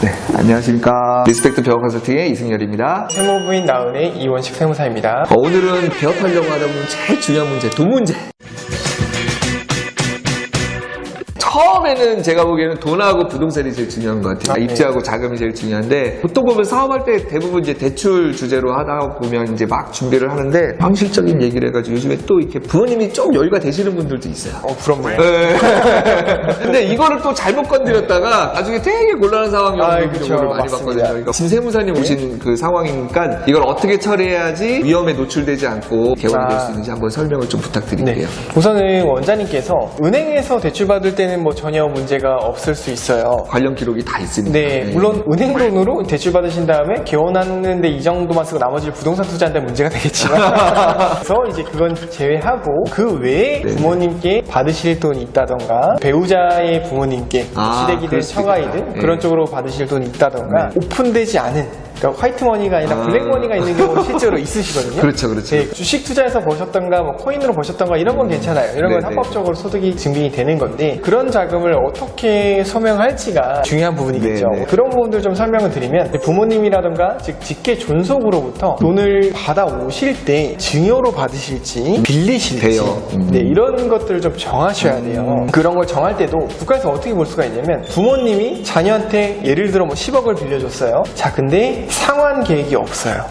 네, 안녕하십니까. 리스펙트 배워 컨설팅의 이승열입니다. 세무부인 나은의 이원식 세무사입니다. 오늘은 개업하려고 하다 보면 제일 중요한 문제, 두 문제. 처음에는 제가 보기에는 돈하고 부동산이 제일 중요한 것 같아요. 입지하고 자금이 제일 중요한데, 보통 보면 사업할 때 대부분 이제 대출 주제로 하다 보면 이제 막 준비를 하는데, 방실적인 얘기를 해가지고 요즘에 또 이렇게 부모님이 좀 여유가 되시는 분들도 있어요. 부럽네요. 네. 근데 이거를 또 잘못 건드렸다가 나중에 되게 곤란한 상황이 오는 경우를 많이 봤거든요. 그러니까 신세무사님 오신 그 상황이니까 이걸 어떻게 처리해야지 위험에 노출되지 않고 개원이 될 수 있는지 한번 설명을 좀 부탁드릴게요. 우선은 원장님께서 은행에서 대출받을 때는 뭐 전혀 문제가 없을 수 있어요. 관련 기록이 다 있으니까. 네, 물론 은행 돈으로 대출 받으신 다음에 개원하는데 이 정도만 쓰고 나머지를 부동산 투자하는데 문제가 되겠지만 그래서 이제 그건 제외하고 그 외에 부모님께 받으실 돈이 있다던가 배우자의 부모님께 시댁이든 처가이든 그런 쪽으로 받으실 돈이 있다던가 오픈되지 않은, 그러니까 화이트머니가 아니라 블랙머니가 있는 경우도 실제로 있으시거든요. 그렇죠, 그렇죠. 네, 주식 투자해서 버셨던가 뭐 코인으로 버셨던가 이런 건 괜찮아요. 이런 건 합법적으로 소득이 증빙이 되는 건데, 그런 자금을 어떻게 소명할지가 중요한 부분이겠죠. 그런 부분들 좀 설명을 드리면, 부모님이라던가 즉 직계 존속으로부터 돈을 받아 오실 때 증여로 받으실지 빌리실지 네, 이런 것들을 좀 정하셔야 돼요. 그런 걸 정할 때도 국가에서 어떻게 볼 수가 있냐면, 부모님이 자녀한테 예를 들어 뭐 10억을 빌려줬어요. 자, 근데 상환 계획이 없어요.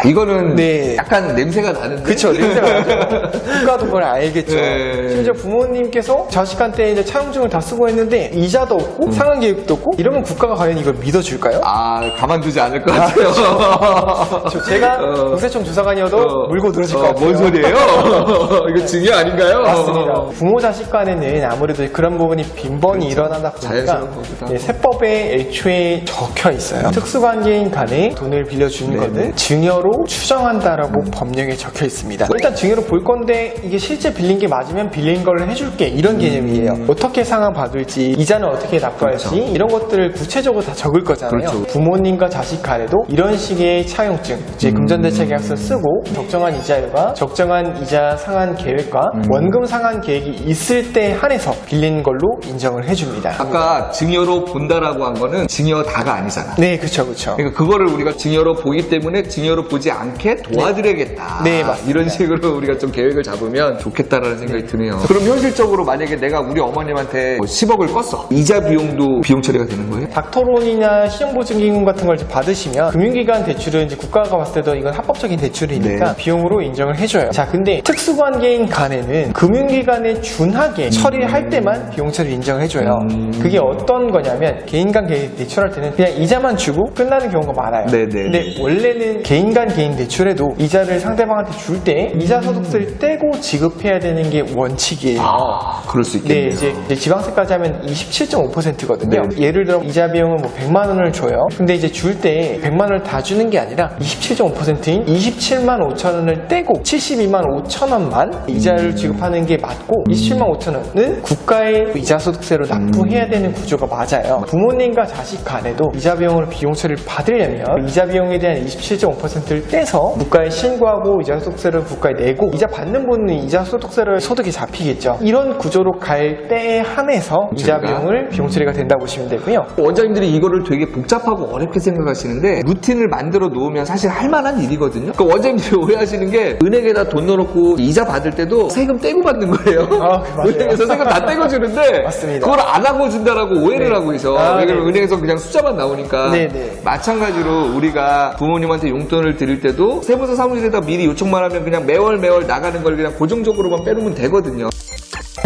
이거는 약간 냄새가 나는데. 그쵸, 냄새가 나죠. 국가도 그걸 알겠죠. 심지어 부모님께서 자식한테 이제 차용증을 다 쓰고 했는데 이자도 없고 상환 계획도 없고, 이러면 국가가 과연 이걸 믿어줄까요? 가만두지 않을 것 같아요. 제가 국세청 조사관이어도 물고 늘어질 것 같아요. 뭔 소리예요? 이거 증여 아닌가요? 맞습니다. 부모 자식 간에는 아무래도 그런 부분이 빈번히 일어나다 보니까 세법에 애초에 적혀 있어요. 특수관계인 간에 돈을 빌려주는 것은 증여로 추정한다라고 법령에 적혀 있습니다. 일단 증여로 볼 건데 이게 실제 빌린 게 맞으면 빌린 걸 해줄게, 이런 개념이에요. 어떻게 상환 받을지, 이자는 어떻게 납부할지 이런 것들을 구체적으로 다 적을 거잖아요. 부모님과 자식 간에도 이런 식의 차용증, 이제 금전대책계약서 쓰고 적정한 이자율과 적정한 이자 상환 계획과 원금 상환 계획이 있을 때 한해서 빌린 걸로 인정을 해줍니다. 아까 증여로 본다라고 한 거는 증여다가 아니잖아. 네, 그렇죠, 그렇죠. 그러니까 그거를 우리가 증여로 보기 때문에 증여로 보지 않게 도와드려야겠다. 네, 맞습니다. 이런 식으로 우리가 좀 계획을 잡으면 좋겠다라는 생각이 드네요. 그럼 현실적으로 만약에 내가 우리 어머님한테 10억을 껐어. 이자 비용도 비용 처리가 되는 거예요? 닥터론이나 신용보증기금 같은 걸 받으시면 금융기관 대출은 이제 국가가 봤을 때도 이건 합법적인 대출이니까 비용으로 인정을 해줘요. 자, 근데 특수관계인 간에는 금융기관에 준하게 처리할 때만 비용 처리 인정을 해줘요. 그게 어떤 거냐면, 개인 간 개인 대출할 때는 그냥 이자만 주고 끝나는 경우가 많아요. 근데 원래는 개인 간 개인 대출에도 이자를 상대방한테 줄 때 이자 소득세를 떼고 지급해야 되는 게 원칙이에요. 그럴 수 있겠네요. 이제 지방세까지 하면 27.5%거든요. 예를 들어 이자 비용은 뭐 100만 원을 줘요. 근데 이제 줄 때 100만 원을 다 주는 게 아니라 27.5%인 27만 5천 원을 떼고 72만 5천 원만 이자를 지급하는 게 맞고, 27만 5천 원은 국가의 이자 소득세로 납부해야 되는 구조가 맞아요. 부모님과 자식 간에도 이자 비용으로 비용 처리를 받으려면 이자 비용에 대한 27.5%를 떼서 국가에 신고하고 이자 소득세를 국가에 내고, 이자 받는 분은 이자 소득세를 소득이 잡히겠죠. 이런 구조로 갈 때에 한해서 이자 비용을 비용 처리가 된다고 보시면 되고요. 원장님들이 이거를 되게 복잡하고 어렵게 생각하시는데, 루틴을 만들어 놓으면 사실 할 만한 일이거든요. 그러니까 원장님들이 오해하시는 게, 은행에다 돈 넣어놓고 이자 받을 때도 세금 떼고 받는 거예요. 은행에서 세금 다 떼고 주는데 맞습니다. 그걸 안 하고 준다라고 오해를 하고 있어. 왜냐면 은행에서 그냥 숫자만 나오니까. 마찬가지로 우리가 부모님한테 용돈을 드릴 때도 세무서 사무실에다 미리 요청만 하면 그냥 매월 나가는 걸 그냥 고정적으로만 빼놓으면 되거든요.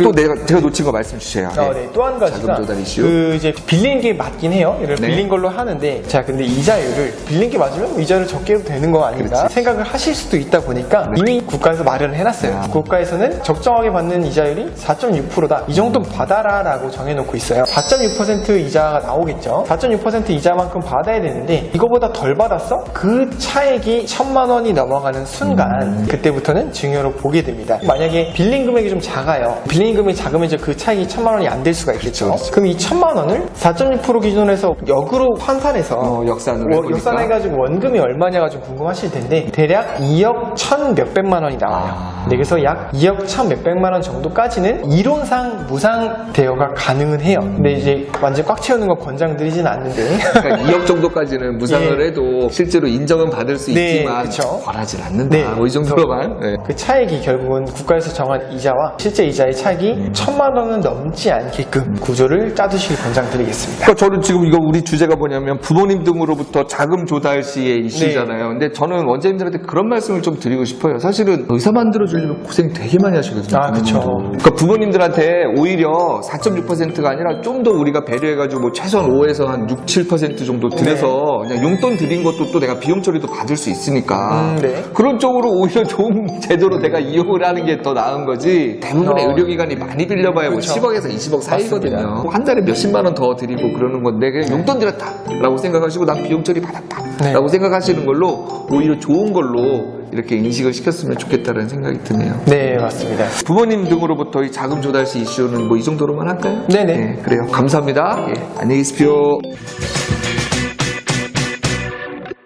또 제가 놓친 거 말씀 주세요. 또 한 가지가 자금 조달 이슈. 이제 빌린 게 맞긴 해요. 이걸 빌린 걸로 하는데, 자, 근데 이자율을 빌린 게 맞으면 이자를 적게 해도 되는 거 아닌가 생각을 하실 수도 있다 보니까 이미 국가에서 마련을 해놨어요. 국가에서는 적정하게 받는 이자율이 4.6%다. 이 정도 받아라라고 정해놓고 있어요. 4.6% 이자가 나오겠죠. 4.6% 이자만큼 받아야 되는데 이거보다 덜 받았어? 그 차액이 1,000만 원이 넘어가는 순간 그때부터는 증여로 보게 됩니다. 만약에 빌린 금액이 좀 작아요. 은행금이 작으면 이제 그 차익이 1,000만 원이 안 될 수가 있겠죠. 그렇죠. 그럼 이 1,000만 원을 4.6% 기준에서 역으로 환산해서 역산해가지고 원금이 얼마냐가 좀 궁금하실 텐데 대략 2억 1,000 몇백만 원이 나와요. 네, 그래서 약 2억 1,000 몇백만 원 정도까지는 이론상 무상 대여가 가능은 해요. 근데 이제 완전 꽉 채우는 거 권장드리진 않는데 그러니까 2억 정도까지는 무상을 해도 실제로 인정은 받을 수 있지만 벌하진 않는다. 뭐 이 정도로만. 그 차익이 결국은 국가에서 정한 이자와 실제 이자의 차익이 1,000만 원은 넘지 않게끔 구조를 짜두시길 권장드리겠습니다. 그러니까 저는 지금 이거 우리 주제가 뭐냐면 부모님 등으로부터 자금 조달 시의 이슈잖아요. 근데 저는 원장님들한테 그런 말씀을 좀 드리고 싶어요. 사실은 의사 만들어주려면 고생 되게 많이 하시거든요. 아, 그렇죠. 그러니까 부모님들한테 오히려 4.6%가 아니라 좀 더 우리가 배려해가지고 뭐 최소한 5에서 한 6, 7% 정도 드려서 그냥 용돈 드린 것도 또 내가 비용 처리도 받을 수 있으니까 그런 쪽으로 오히려 좋은 제도로 내가 이용을 하는 게 더 나은 거지. 대부분의 의료기관이 많이 빌려봐야 뭐 10억에서 20억 사이거든요. 한 달에 몇십만 원 더 드리고 그러는 건데 그냥 용돈 드렸다라고 생각하시고 난 비용 처리 받았다라고 생각하시는 걸로 오히려 좋은 걸로 이렇게 인식을 시켰으면 좋겠다는 생각이 드네요. 네, 맞습니다. 부모님 등으로부터 이 자금 조달 시 이슈는 뭐 이 정도로만 할까요? 네네. 네, 그래요. 감사합니다. 예, 안녕히 계십시오.